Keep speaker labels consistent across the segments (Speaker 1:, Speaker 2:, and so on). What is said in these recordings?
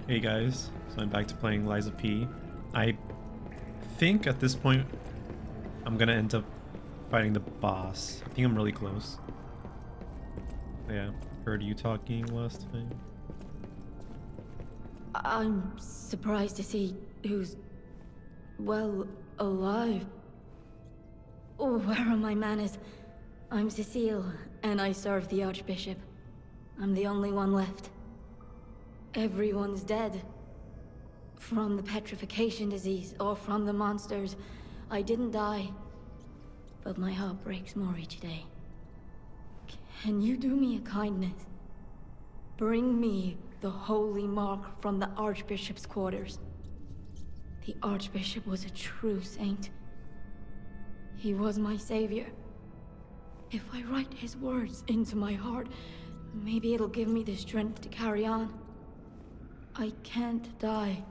Speaker 1: Hey guys, so I'm back to playing Lies of P. I think at this point I'm gonna end up fighting the boss. I think I'm really close. Yeah, heard you talking last time.
Speaker 2: I'm surprised to see who's, well, alive. Oh, where are my manners? I'm Cecile, and I serve the Archbishop. I'm the only one left. Everyone's dead. From the petrification disease, or from the monsters. I didn't die. But my heart breaks more each day. Can you do me a kindness? Bring me the holy mark from the Archbishop's quarters. The Archbishop was a true saint. He was my savior. If I write his words into my heart, maybe it'll give me the strength to carry on. I can't die.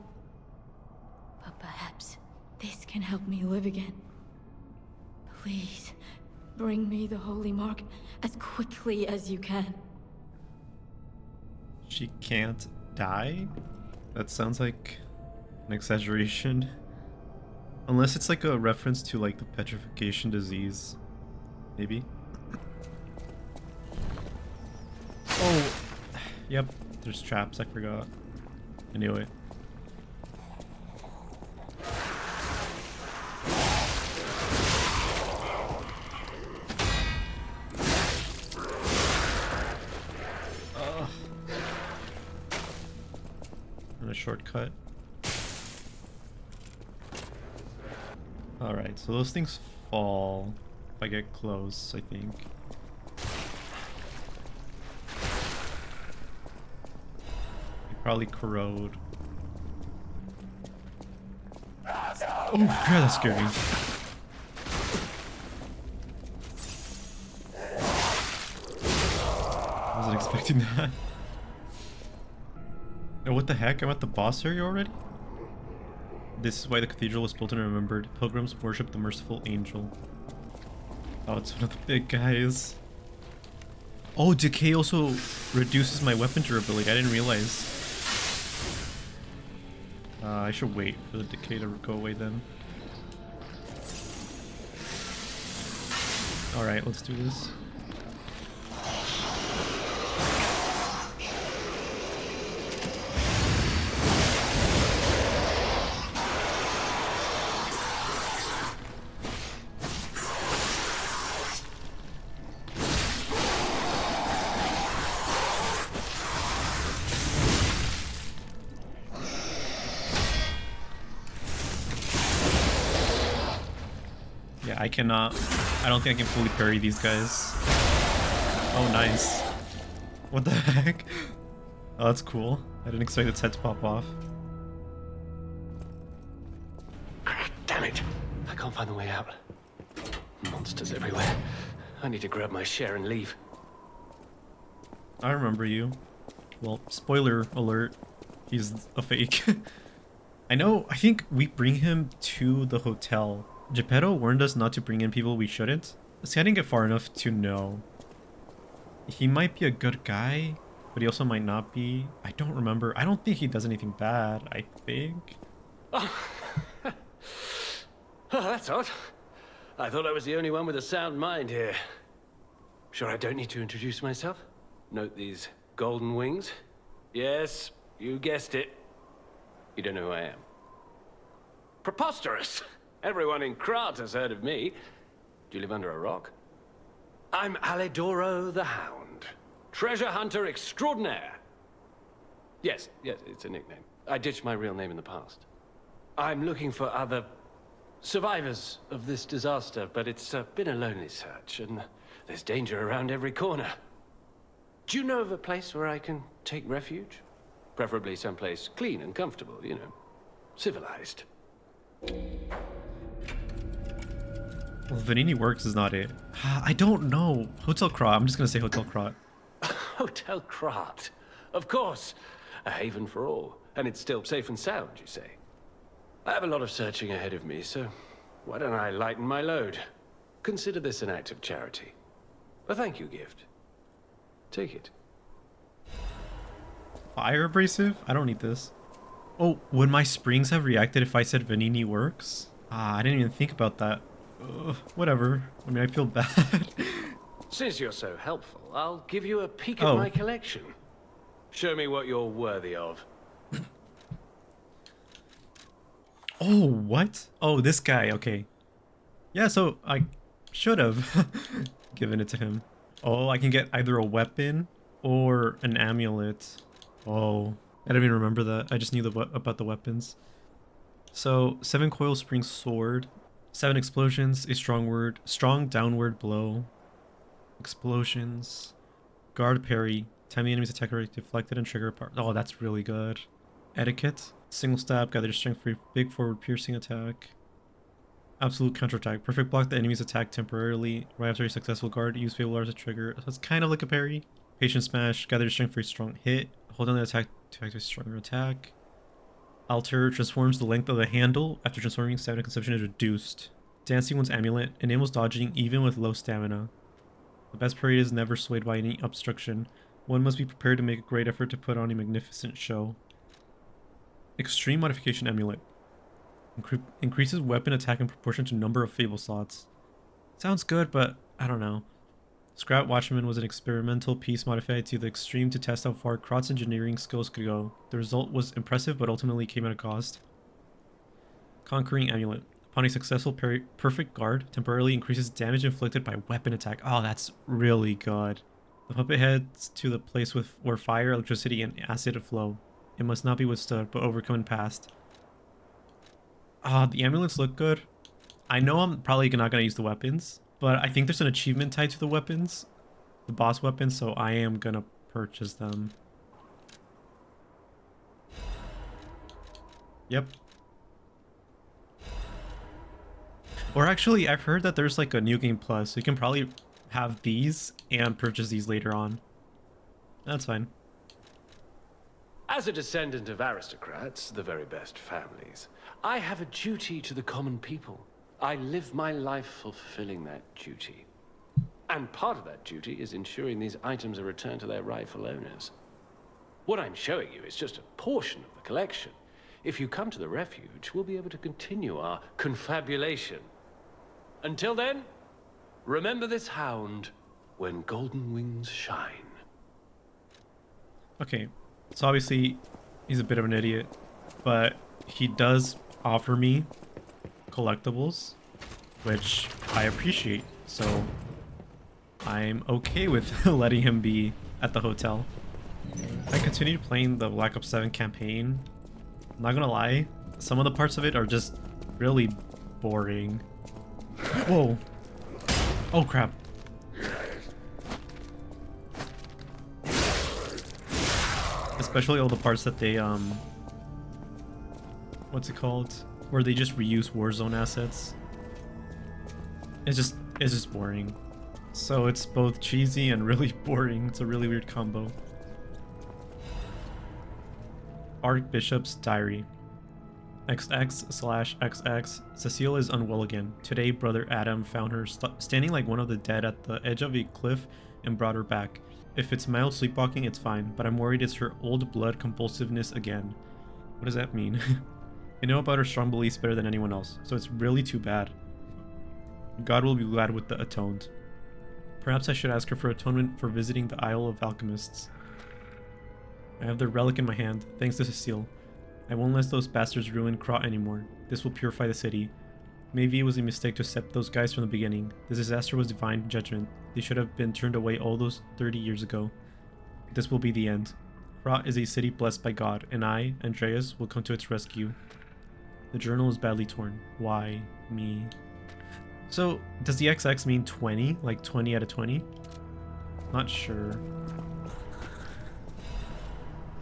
Speaker 2: But perhaps this can help me live again. Please, bring me the holy mark as quickly as you can.
Speaker 1: She can't die? That sounds like an exaggeration. Unless it's like a reference to like the petrification disease. Maybe. Oh, yep, there's traps, I forgot. I knew it. And a shortcut. Alright, so those things fall if I get close, I think. They probably corrode. Oh god, that's scary. I wasn't expecting that. Oh, what the heck? I'm at the boss area already? This is why the cathedral was built and remembered. Pilgrims worship the merciful angel. Oh, it's one of the big guys. Oh, decay also reduces my weapon durability. I didn't realize. I should wait for the decay to go away then. Alright, let's do this. Yeah, I cannot. I don't think I can fully parry these guys. Oh, nice. What the heck? Oh, that's cool. I didn't expect its head to pop off.
Speaker 3: Damn it! I can't find the way out. Monsters everywhere. I need to grab my share and leave.
Speaker 1: I remember you. Well, spoiler alert. He's a fake. I know, I think we bring him to the hotel. Geppetto warned us not to bring in people we shouldn't. See, I didn't get far enough to know. He might be a good guy, but he also might not be. I don't remember. I don't think he does anything bad, I think.
Speaker 3: Oh, that's odd. I thought I was the only one with a sound mind here. Sure I don't need to introduce myself? Note these golden wings? Yes, you guessed it. You don't know who I am. Preposterous! Everyone in Krat has heard of me. Do you live under a rock? I'm Alidoro the Hound. Treasure hunter extraordinaire. Yes, it's a nickname. I ditched my real name in the past. I'm looking for other survivors of this disaster, but it's been a lonely search, and there's danger around every corner. Do you know of a place where I can take refuge? Preferably someplace clean and comfortable, you know. Civilized.
Speaker 1: Well, Vanini Works is not it. I don't know. Hotel Krat. I'm just gonna say Hotel Krat.
Speaker 3: Hotel Krat. Of course. A haven for all. And it's still safe and sound, you say? I have a lot of searching ahead of me, so why don't I lighten my load? Consider this an act of charity. A thank you gift. Take it.
Speaker 1: Fire abrasive? I don't need this. Oh, would my springs have reacted if I said Vanini works? Ah, I didn't even think about that. Ugh, whatever. I mean, I feel bad.
Speaker 3: Since you're so helpful, I'll give you a peek at
Speaker 1: Oh.
Speaker 3: my collection. Show me what you're worthy of.
Speaker 1: Oh, what? Oh, this guy. Okay. Yeah, so I should have given it to him. Oh, I can get either a weapon or an amulet. Oh, I don't even remember that. I just knew about the weapons. So, 7 coil spring sword, 7 explosions, a strong downward blow, explosions, guard parry, time the enemy's attack rate deflected and trigger apart. Oh, that's really good. Etiquette, single stab, gather strength for big forward piercing attack. Absolute counterattack, perfect block the enemy's attack temporarily. Right after a successful guard, use Fable as a trigger. So it's kind of like a parry. Patient smash, gather strength for a strong hit. Hold on the attack to activate a stronger attack. Alter transforms the length of the handle. After transforming, stamina consumption is reduced. Dancing One's amulet enables dodging even with low stamina. The best parade is never swayed by any obstruction. One must be prepared to make a great effort to put on a magnificent show. Extreme modification amulet. Increases weapon attack in proportion to number of Fable slots. Sounds good, but I don't know. Scrap Watchman was an experimental piece modified to the extreme to test how far Krot's engineering skills could go. The result was impressive, but ultimately came at a cost. Conquering Amulet. Upon a successful perfect guard, temporarily increases damage inflicted by weapon attack. Oh, that's really good. The puppet heads to the place where fire, electricity, and acid flow. It must not be withstood, but overcome and passed. Ah, the amulets look good. I know I'm probably not going to use the weapons, but I think there's an achievement tied to the weapons, the boss weapons, so I am going to purchase them. Yep. Or actually, I've heard that there's like a New Game Plus, so you can probably have these and purchase these later on. That's fine.
Speaker 3: As a descendant of aristocrats, the very best families, I have a duty to the common people. I live my life fulfilling that duty. And part of that duty is ensuring these items are returned to their rightful owners. What I'm showing you is just a portion of the collection. If you come to the refuge, we'll be able to continue our confabulation. Until then, remember this hound when golden wings shine.
Speaker 1: Okay, so obviously he's a bit of an idiot, but he does offer me collectibles, which I appreciate, so I'm okay with letting him be at the hotel. I continued playing the Black Ops 7 campaign. I'm not gonna lie, some of the parts of it are just really boring. Whoa. Oh crap. Especially all the parts that they what's it called? Where they just reuse Warzone assets. It's just boring. So it's both cheesy and really boring. It's a really weird combo. Archbishop's diary. XX/XX. Cecile is unwell again. Today, brother Adam found her standing like one of the dead at the edge of a cliff and brought her back. If it's mild sleepwalking, it's fine, but I'm worried it's her old blood compulsiveness again. What does that mean? I know about her strong beliefs better than anyone else, so it's really too bad. God will be glad with the atoned. Perhaps I should ask her for atonement for visiting the Isle of Alchemists. I have the relic in my hand, thanks to Cecile. I won't let those bastards ruin Krot anymore. This will purify the city. Maybe it was a mistake to accept those guys from the beginning. The disaster was divine judgment. They should have been turned away all those 30 years ago. This will be the end. Krot is a city blessed by God, and I, Andreus, will come to its rescue. The journal is badly torn. Why me? So, does the XX mean 20? Like 20 out of 20? Not sure.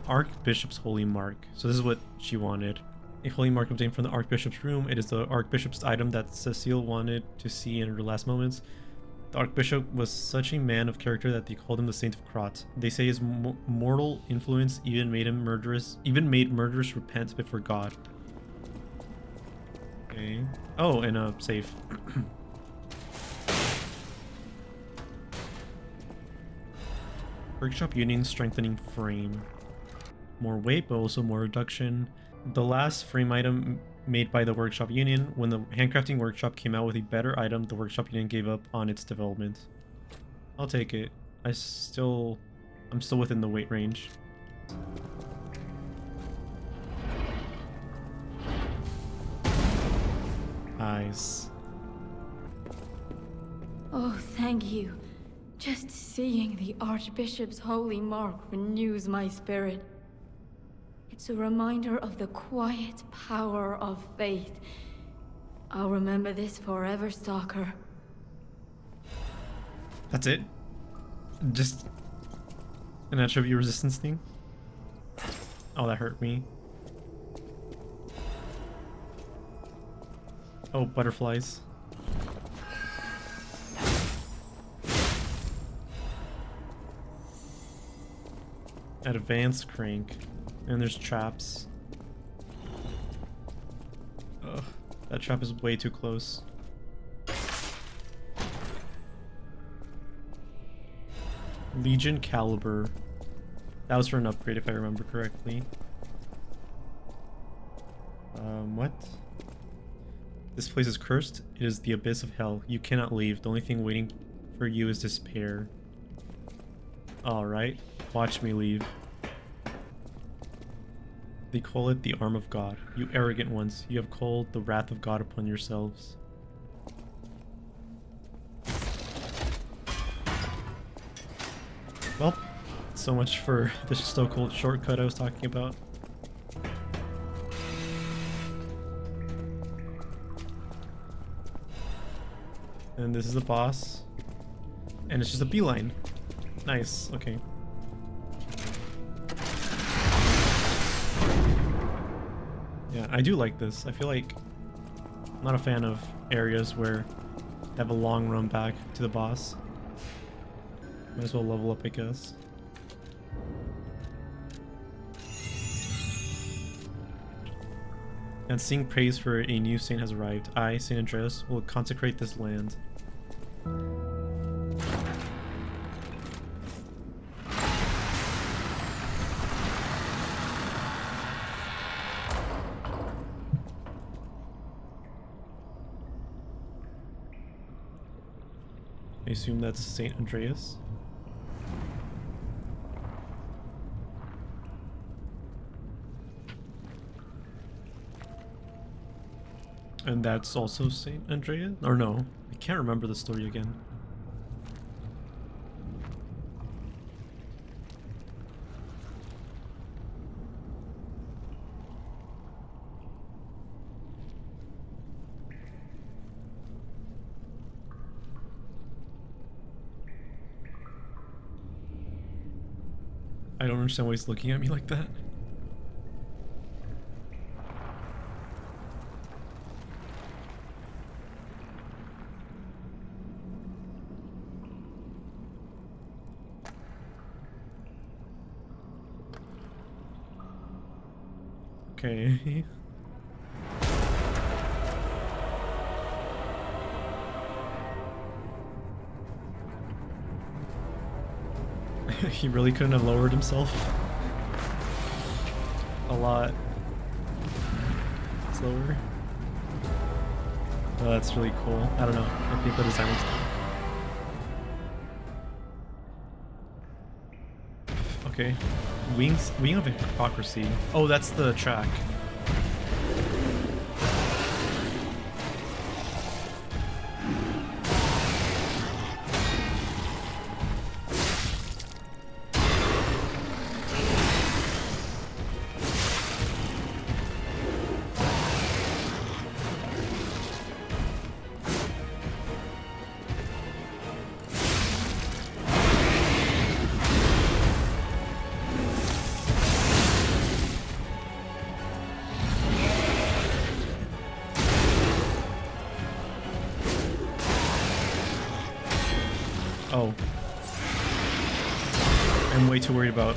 Speaker 1: Archbishop's holy mark. So this is what she wanted. A holy mark obtained from the Archbishop's room. It is the Archbishop's item that Cecile wanted to see in her last moments. The Archbishop was such a man of character that they called him the Saint of Krot. They say his mortal influence even made murderers repent before God. Okay. Oh, and a safe. Workshop Union strengthening frame. more weight, but also more reduction. The last frame item made by the Workshop Union. When the handcrafting workshop came out with a better item, the Workshop Union gave up on its development. I'll take it. I'm still within the weight range. Nice.
Speaker 2: Oh, thank you. Just seeing the Archbishop's holy mark renews my spirit. It's a reminder of the quiet power of faith. I'll remember this forever, Stalker.
Speaker 1: That's it? Just an attribute resistance thing? Oh, that hurt me. Oh, butterflies. Advanced crank. And there's traps. Ugh, that trap is way too close. Legion Caliber. That was for an upgrade if I remember correctly. What? This place is cursed. It is the abyss of hell. You cannot leave. The only thing waiting for you is despair. Alright. Watch me leave. They call it the arm of God. You arrogant ones, you have called the wrath of God upon yourselves. Well, so much for the so-called shortcut I was talking about. And this is the boss. And it's just a beeline. Nice, okay. Yeah, I do like this. I feel like I'm not a fan of areas where they have a long run back to the boss. Might as well level up, I guess. And sing praise for a new saint has arrived. I, Saint Andreas, will consecrate this land. I assume that's Saint Andreas. And that's also Saint Andreas? Or no, I can't remember the story again. I don't understand why he's looking at me like that. Okay. He really couldn't have lowered himself a lot slower. Oh, that's really cool. I don't know. I think the design looks cool. Okay. Wing of Hypocrisy. Oh, that's the track. Oh. I'm way too worried about...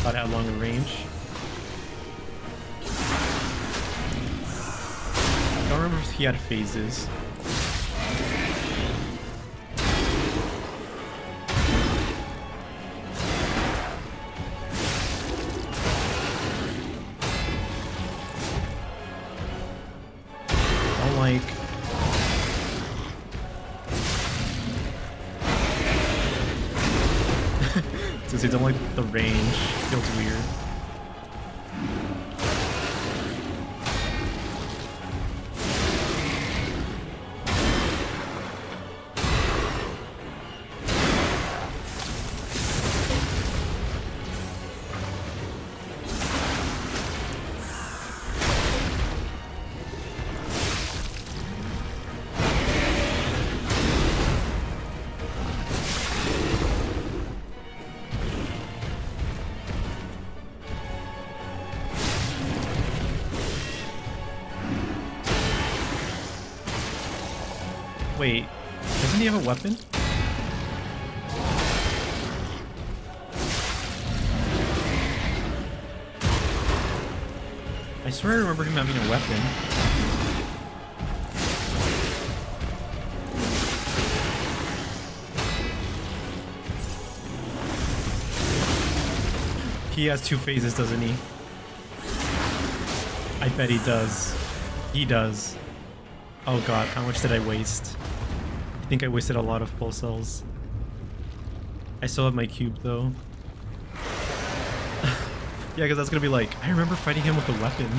Speaker 1: Thought it had longer range. I don't remember if he had phases. Like since I don't like the range, feels weird. Wait, doesn't he have a weapon? I swear I remember him having a weapon. He has 2 phases, doesn't he? I bet he does. He does. Oh god, how much did I waste? I think I wasted a lot of pulse cells. I still have my cube though. Yeah, because that's gonna be like, I remember fighting him with a weapon.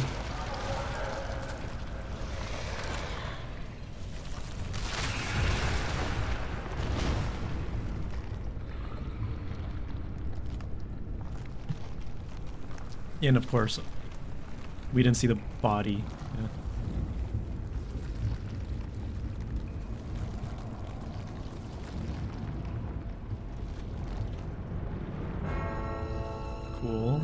Speaker 1: And of course, we didn't see the body. Yeah. Cool.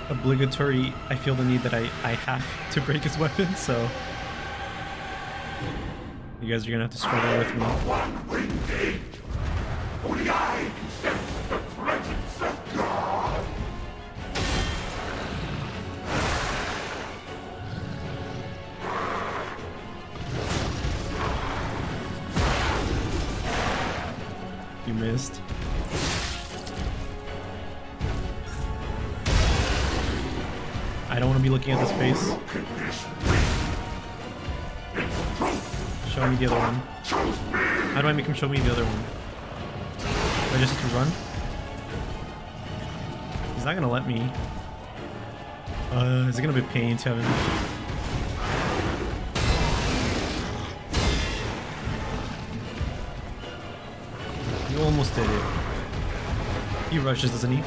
Speaker 1: Obligatory, I feel the need that I have to break his weapon, so you guys are gonna have to struggle with me.
Speaker 4: Only I can sense the presence of God.
Speaker 1: You missed. I don't want to be looking at this face. Show me the other one. How do I make him show me the other one? Do I just have to run? He's not gonna let me. Is it gonna be a pain to have him? You almost did it. He rushes, doesn't he?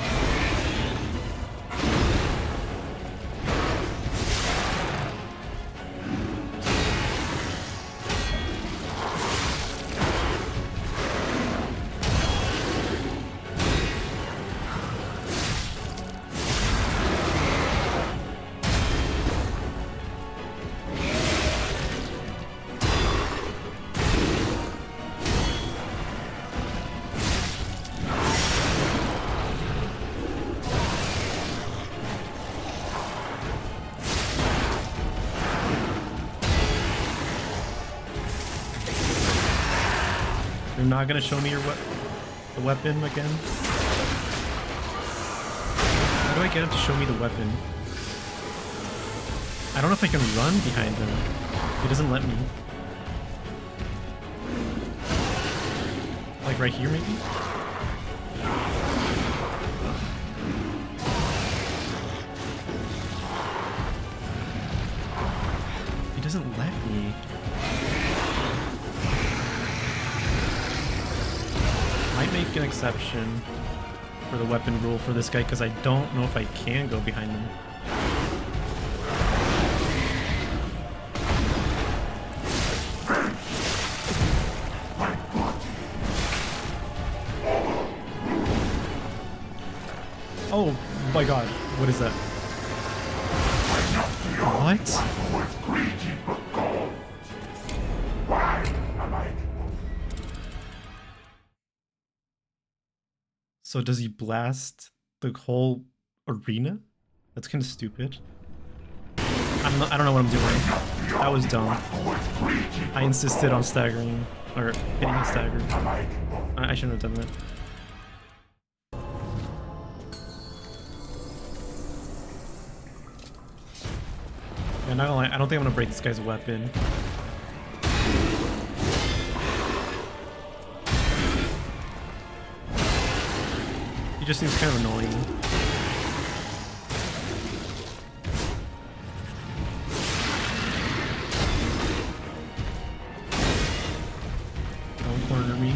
Speaker 1: You're not gonna show me your the weapon again? How do I get him to show me the weapon? I don't know if I can run behind him. He doesn't let me. Like right here, maybe? He doesn't let me. Might make an exception for the weapon rule for this guy because I don't know if I can go behind him. Oh my god, what is that? What?
Speaker 4: who is greedy for gold. Why am I?
Speaker 1: So does he blast the whole arena? That's kind of stupid. I don't know what I'm doing. That was dumb. I insisted on staggering, or hitting a stagger. I shouldn't have done that. Yeah, not gonna lie, I don't think I'm gonna break this guy's weapon. He just seems kind of annoying. Don't corner me.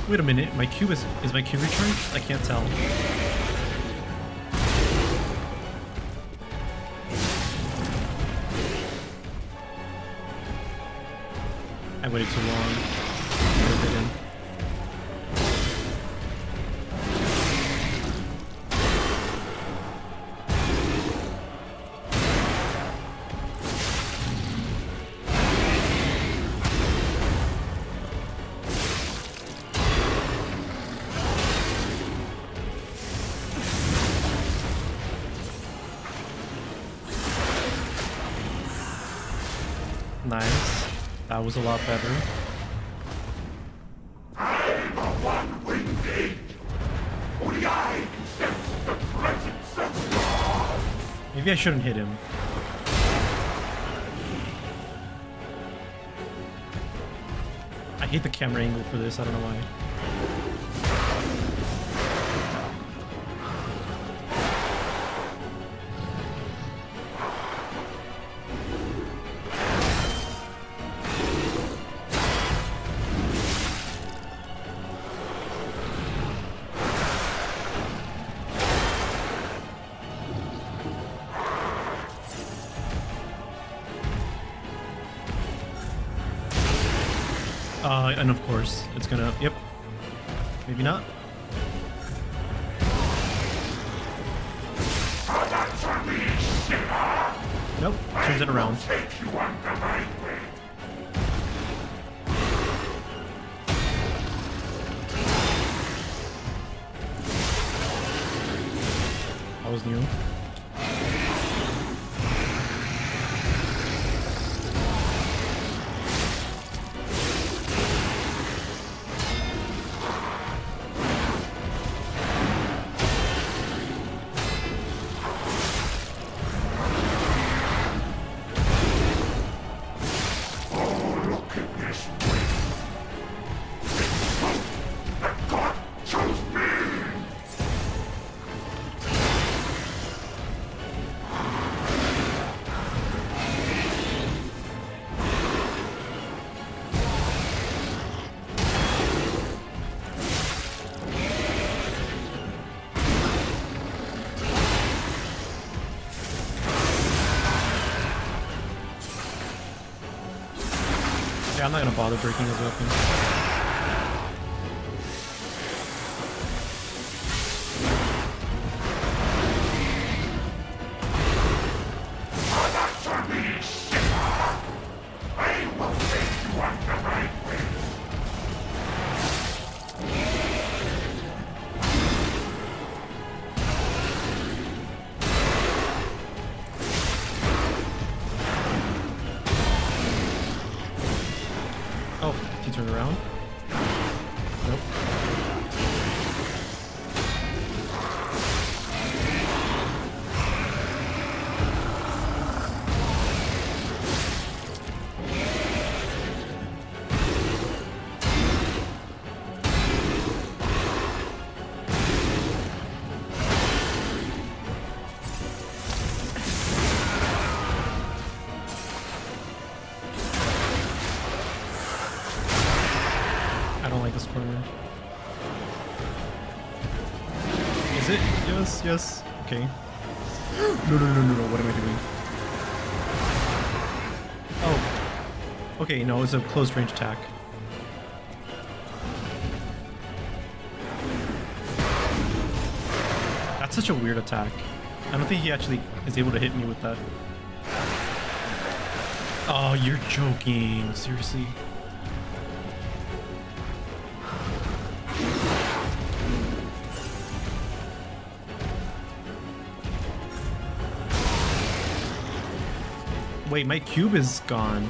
Speaker 1: Wait a minute, my Q is my Q recharged? I can't tell. I waited too long. Nice. That was a lot better.
Speaker 4: I'm a one-winged. Only I can sense the presence of God.
Speaker 1: Maybe I shouldn't hit him. I hate the camera angle for this, I don't know why. And of course, it's gonna, yep. Maybe not. Nope, turns it around.
Speaker 4: Take you on the right way.
Speaker 1: That was new. Yeah, I'm not gonna bother breaking his weapon. around? Nope. I don't like this corner. Is it? Yes, yes. Okay. No, no, no, no, no. What am I doing? Oh. Okay, no, it's a close range attack. That's such a weird attack. I don't think he actually is able to hit me with that. Oh, you're joking. Seriously. Wait, my cube is gone.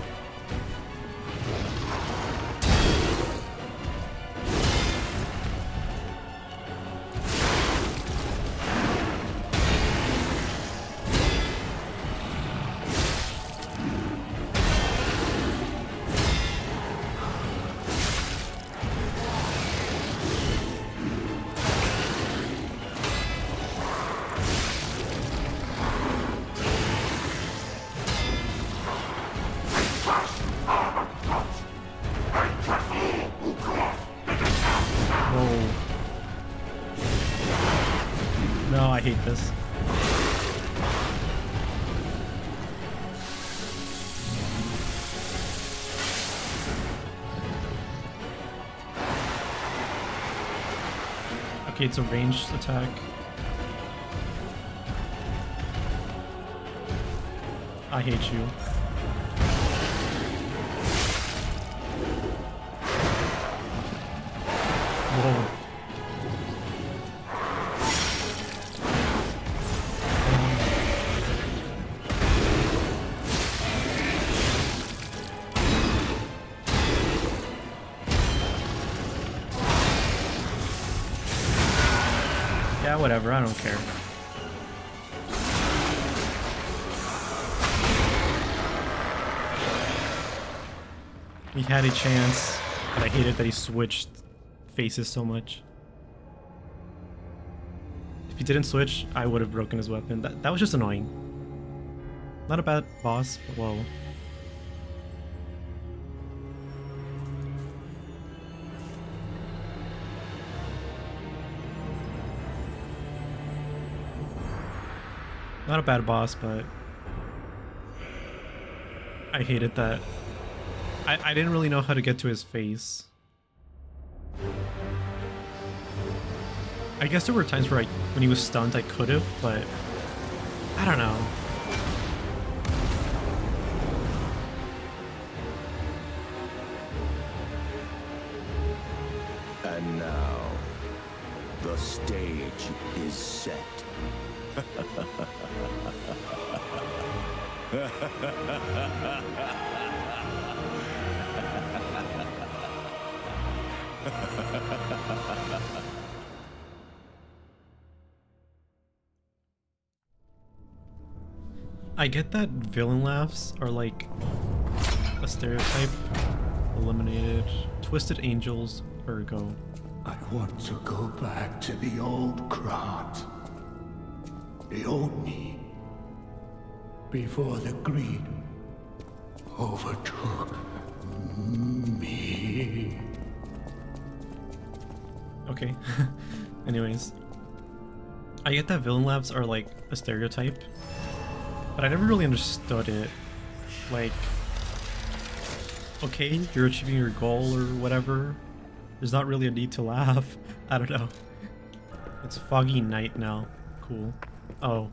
Speaker 1: No, I hate this. Okay, it's a ranged attack. I hate you. Whoa. Yeah, whatever, I don't care. He had a chance, but I hated that he switched faces so much. If he didn't switch, I would have broken his weapon. That was just annoying. Not a bad boss, but whoa. Not a bad boss, but I hated that. I didn't really know how to get to his face. I guess there were times where when he was stunned, I could have, but I don't know.
Speaker 5: And now, the stage is set.
Speaker 1: I get that villain laughs are like a stereotype. Eliminated. Twisted Angels, Virgo.
Speaker 4: I want to go back to the old Krat. The old me. Before the greed overtook me.
Speaker 1: Okay. Anyways. I get that villain laughs are like a stereotype, but I never really understood it. Like, okay, you're achieving your goal or whatever. There's not really a need to laugh. I don't know. It's foggy night now. Cool. Oh.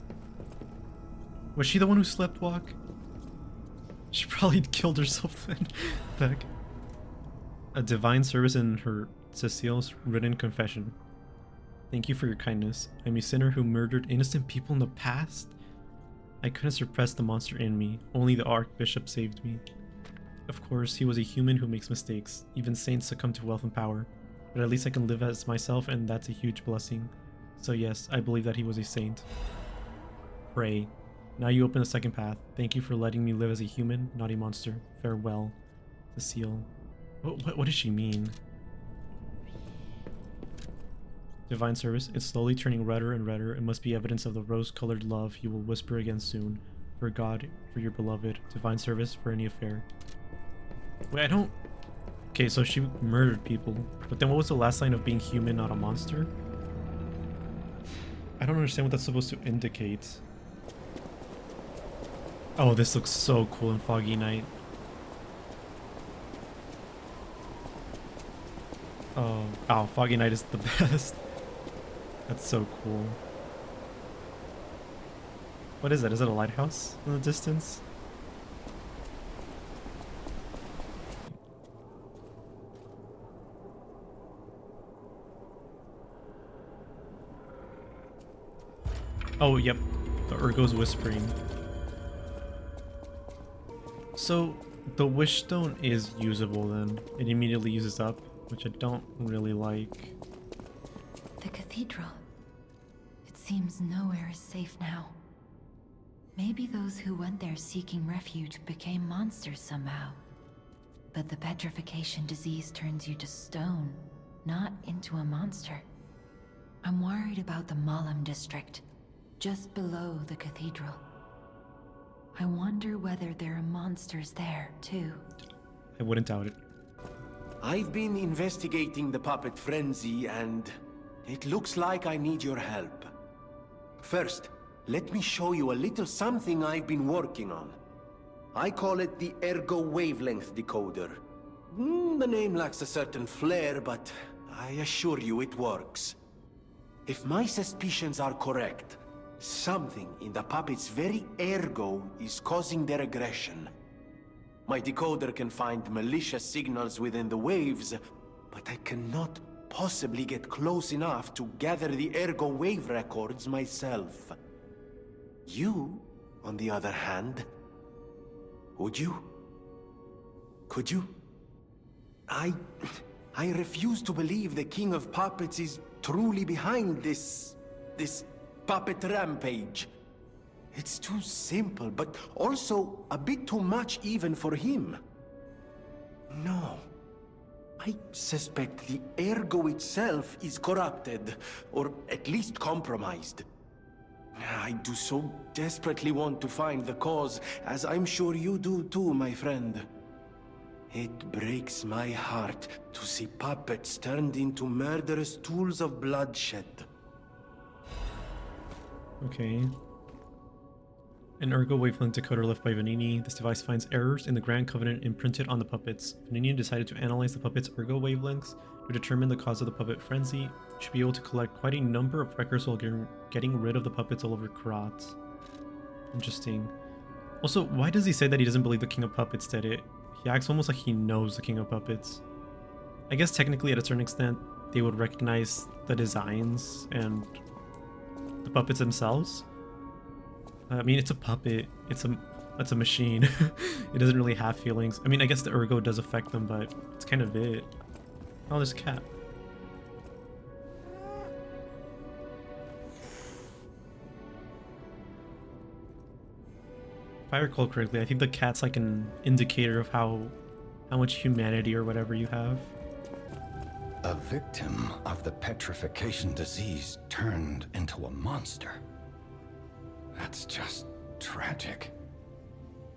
Speaker 1: Was she the one who slept walk? She probably killed herself then. Back. A divine service in her Cecile's written confession. Thank you for your kindness. I'm a sinner who murdered innocent people in the past. I couldn't suppress the monster in me. Only the Archbishop saved me. Of course, he was a human who makes mistakes. Even saints succumb to wealth and power. But at least I can live as myself, and that's a huge blessing. So yes, I believe that he was a saint. Pray. Now you open the second path. Thank you for letting me live as a human, not a monster. Farewell. Cecile. What does she mean? Divine service. It's slowly turning redder and redder. It must be evidence of the rose-colored love you will whisper again soon. For God, for your beloved. Divine service for any affair. Wait, I don't... Okay, so she murdered people. But then what was the last line of being human, not a monster? I don't understand what that's supposed to indicate. Oh, this looks so cool in Foggy Night. Oh, Foggy Night is the best. That's so cool. What is that? Is it a lighthouse in the distance? Oh, yep. The Ergo's whispering. So, the wish stone is usable then. It immediately uses up, which I don't really like.
Speaker 6: The cathedral. It seems nowhere is safe now. Maybe those who went there seeking refuge became monsters somehow. But the petrification disease turns you to stone, not into a monster. I'm worried about the Malam district, just below the cathedral. I wonder whether there are monsters there, too.
Speaker 1: I wouldn't doubt it.
Speaker 7: I've been investigating the puppet frenzy, and it looks like I need your help. First, let me show you a little something I've been working on. I call it the Ergo Wavelength Decoder. The name lacks a certain flair, but I assure you it works. If my suspicions are correct, something in the puppet's very ergo is causing their aggression. My decoder can find malicious signals within the waves, but I cannot possibly get close enough to gather the ergo wave records myself. You, on the other hand, would you? Could you? I refuse to believe the King of Puppets is truly behind this puppet rampage. It's too simple, but also a bit too much even for him. No. I suspect the ergo itself is corrupted, or at least compromised. I do so desperately want to find the cause, as I'm sure you do too, my friend. It breaks my heart to see puppets turned into murderous tools of bloodshed.
Speaker 1: Okay. An Ergo Wavelength decoder left by Vanini. This device finds errors in the Grand Covenant imprinted on the puppets. Vanini decided to analyze the puppets' Ergo wavelengths to determine the cause of the puppet frenzy. You should be able to collect quite a number of records while getting rid of the puppets all over Karat. Interesting. Also, why does he say that he doesn't believe the King of Puppets did it? He acts almost like he knows the King of Puppets. I guess technically at a certain extent, they would recognize the designs and the puppets themselves. I mean, it's a puppet. It's a machine. It doesn't really have feelings. I mean, I guess the ergo does affect them, but it's kind of it. Oh, there's a cat. If I recall correctly, I think the cat's like an indicator of how much humanity or whatever you have.
Speaker 5: A victim of the petrification disease turned into a monster. That's just tragic.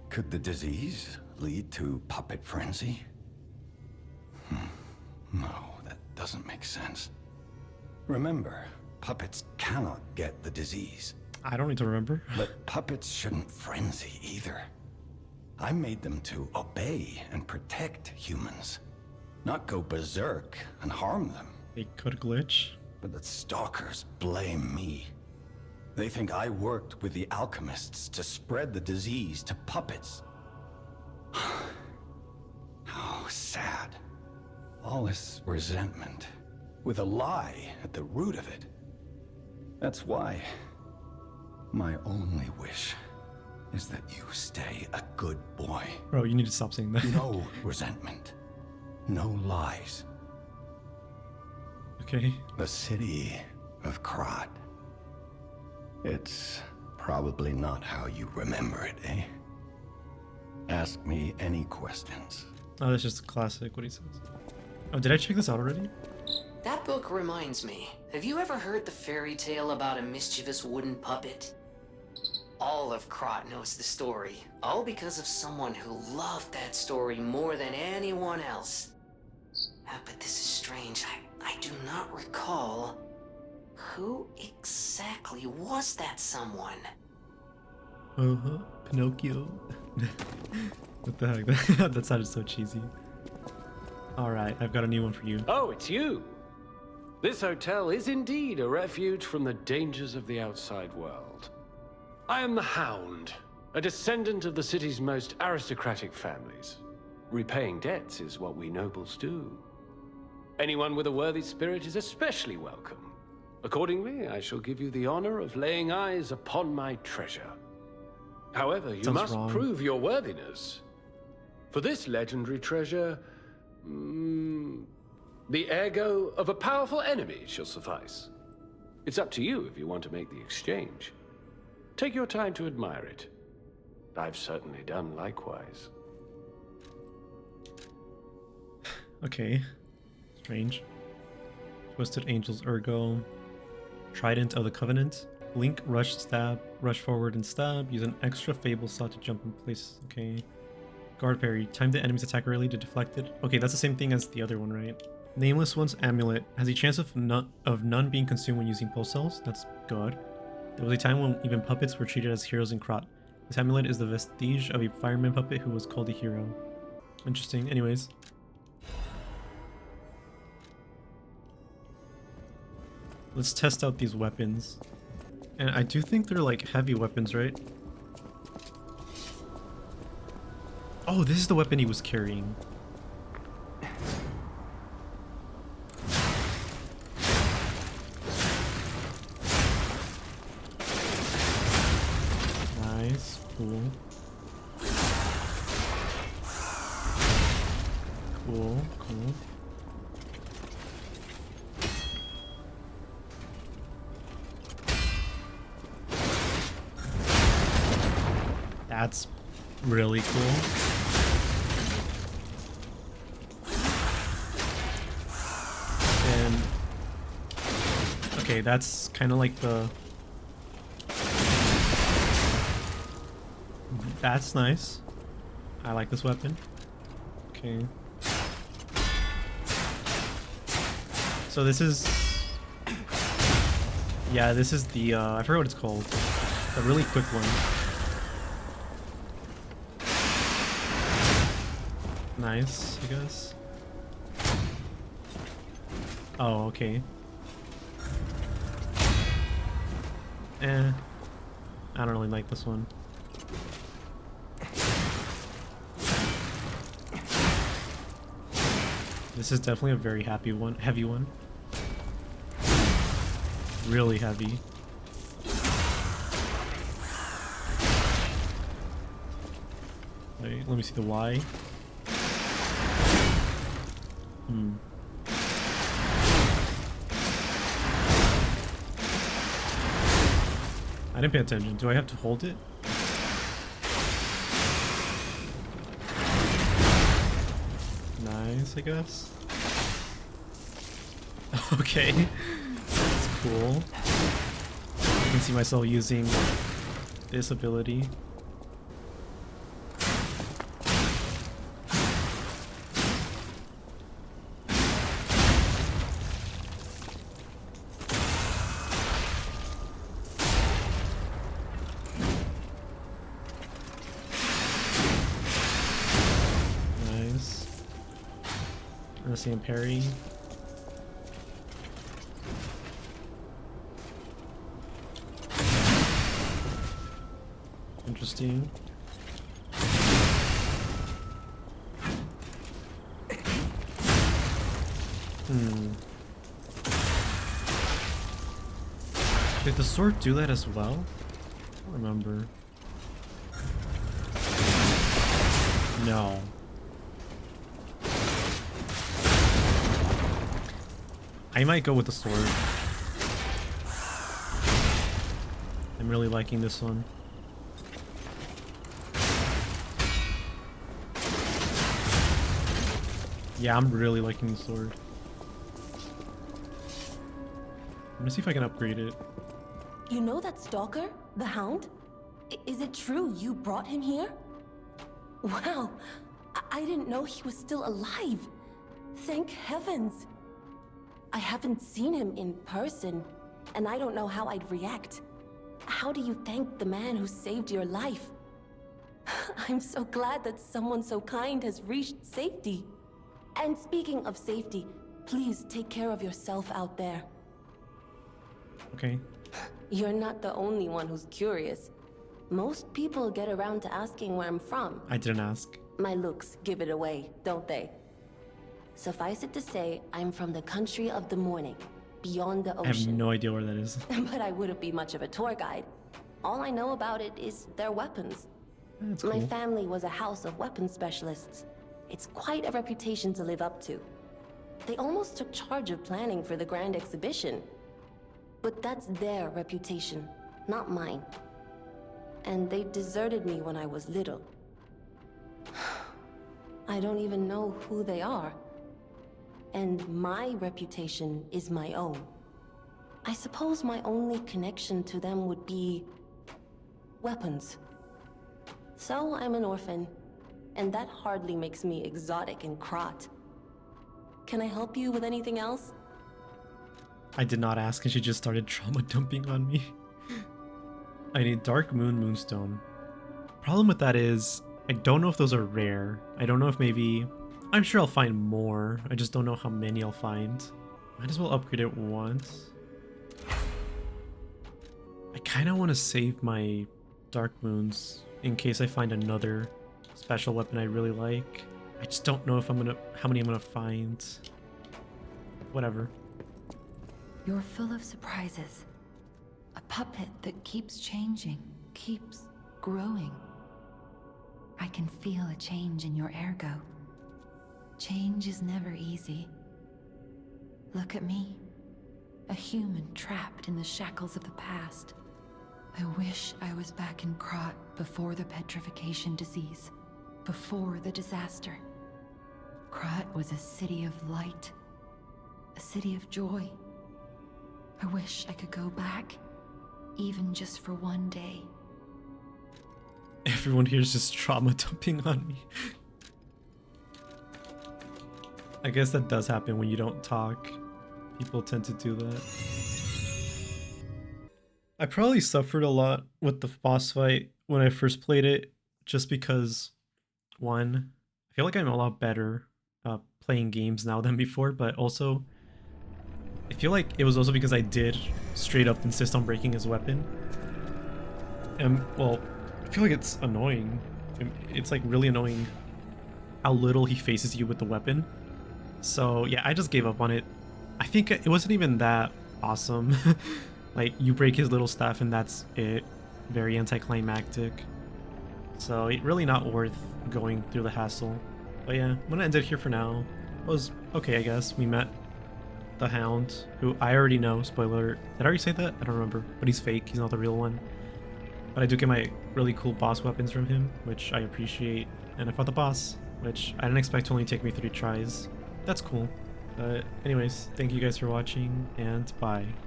Speaker 5: Could the disease lead to puppet frenzy? No, that doesn't make sense. Remember, puppets cannot get the disease.
Speaker 1: I don't need to remember.
Speaker 5: But puppets shouldn't frenzy either. I made them to obey and protect humans, not go berserk and harm them.
Speaker 1: They could glitch.
Speaker 5: But the stalkers blame me. They think I worked with the alchemists to spread the disease to puppets. How sad. All this resentment, with a lie at the root of it. That's why my only wish is that you stay a good boy. boy.
Speaker 1: Bro, you need to stop saying that.
Speaker 5: No resentment. No lies.
Speaker 1: Okay.
Speaker 5: The city of Krat. It's probably not how you remember it, eh? Ask me any questions.
Speaker 1: Oh, that's just a classic, what he says. Oh, did I check this out already?
Speaker 8: That book reminds me. Have you ever heard the fairy tale about a mischievous wooden puppet? All of Krat knows the story, all because of someone who loved that story more than anyone else. But this is strange. I do not recall. Who exactly was that someone?
Speaker 1: Pinocchio. What the heck? That sounded so cheesy. Alright, I've got a new one for you.
Speaker 3: Oh, it's you. This hotel is indeed a refuge from the dangers of the outside world. I am the Hound, a descendant of the city's most aristocratic families. Repaying debts is what we nobles do. Anyone with a worthy spirit is especially welcome. Accordingly, I shall give you the honor of laying eyes upon my treasure. However, you must prove your worthiness. For this legendary treasure, the ego of a powerful enemy shall suffice. It's up to you if you want to make the exchange. Take your time to admire it. I've certainly done likewise.
Speaker 1: Okay. Strange. Twisted Angel's Ergo. Trident of the Covenant. Blink, rush, stab, rush forward and stab. Use an extra Fable slot to jump in place. Okay. Guard parry. Time the enemy's attack early to deflect it. Okay, that's the same thing as the other one, right? Nameless One's Amulet. Has a chance of none being consumed when using pulse cells. That's good. There was a time when even puppets were treated as heroes in Krat. This amulet is the vestige of a fireman puppet who was called a hero. Interesting. Anyways. Let's test out these weapons. And I do think they're like heavy weapons, right? Oh, this is the weapon he was carrying. Nice, cool. Cool, cool. That's really cool. And okay, that's kind of like that's nice. I like this weapon. Okay. So this is, yeah, this is the I forgot what it's called. The really quick one. Nice, I guess. Oh, okay. I don't really like this one. This is definitely a very heavy one. Really heavy. Wait, let me see the Y. I didn't pay attention. Do I have to hold it? Nice, I guess. Okay. That's cool. I can see myself using this ability. And parry. Interesting. Did the sword do that as well? I don't remember. No. I might go with the sword. I'm really liking this one. Yeah, I'm really liking the sword. I'm gonna see if I can upgrade it.
Speaker 9: You know that stalker? The Hound? Is it true you brought him here? Wow, I didn't know he was still alive. Thank heavens. I haven't seen him in person, and I don't know how I'd react. How do you thank the man who saved your life? I'm so glad that someone so kind has reached safety. And speaking of safety, please take care of yourself out there.
Speaker 1: Okay.
Speaker 9: You're not the only one who's curious. Most people get around to asking where I'm from.
Speaker 1: I didn't ask.
Speaker 9: My looks give it away, don't they? Suffice it to say, I'm from the country of the morning, beyond the
Speaker 1: I have
Speaker 9: ocean.
Speaker 1: no idea where that is.
Speaker 9: But I wouldn't be much of a tour guide. All I know about it is their weapons.
Speaker 1: That's
Speaker 9: My
Speaker 1: cool.
Speaker 9: family was a house of weapons specialists. It's quite a reputation to live up to. They almost took charge of planning for the grand exhibition. But that's their reputation, not mine. And they deserted me when I was little. I don't even know who they are. And my reputation is my own. I suppose my only connection to them would be weapons. So I'm an orphan, and that hardly makes me exotic in Krat. Can I help you with anything else?
Speaker 1: I did not ask and she just started trauma dumping on me. I need Dark Moon Moonstone. Problem with that is, I don't know if those are rare. I don't know if maybe... I'm sure I'll find more. I just don't know how many I'll find. Might as well upgrade it once. I kind of want to save my Dark Moons in case I find another special weapon I really like. I just don't know if how many I'm gonna find. Whatever.
Speaker 6: You're full of surprises. A puppet that keeps changing, keeps growing. I can feel a change in your ergo. Change is never easy. Look at me, a human trapped in the shackles of the past. I wish I was back in Krat before the petrification disease, before the disaster. Krat was a city of light, a city of joy. I wish I could go back, even just for one day.
Speaker 1: Everyone here is just trauma dumping on me. I guess that does happen when you don't talk. People tend to do that. I probably suffered a lot with the boss fight when I first played it, just because, one, I feel like I'm a lot better playing games now than before, but also, I feel like it was also because I did straight up insist on breaking his weapon. And, well, I feel like it's annoying. It's like really annoying how little he faces you with the weapon. So yeah, I just gave up on it. I think it wasn't even that awesome. Like, you break his little staff and that's it. Very anticlimactic. So it really not worth going through the hassle. But yeah, I'm gonna end it here for now. It was okay, I guess. We met the Hound, who I already know, spoiler alert. Did I already say that? I don't remember. But he's fake, he's not the real one. But I do get my really cool boss weapons from him, which I appreciate. And I fought the boss, which I didn't expect to only take me 3 tries. That's cool. But anyways, thank you guys for watching, and bye.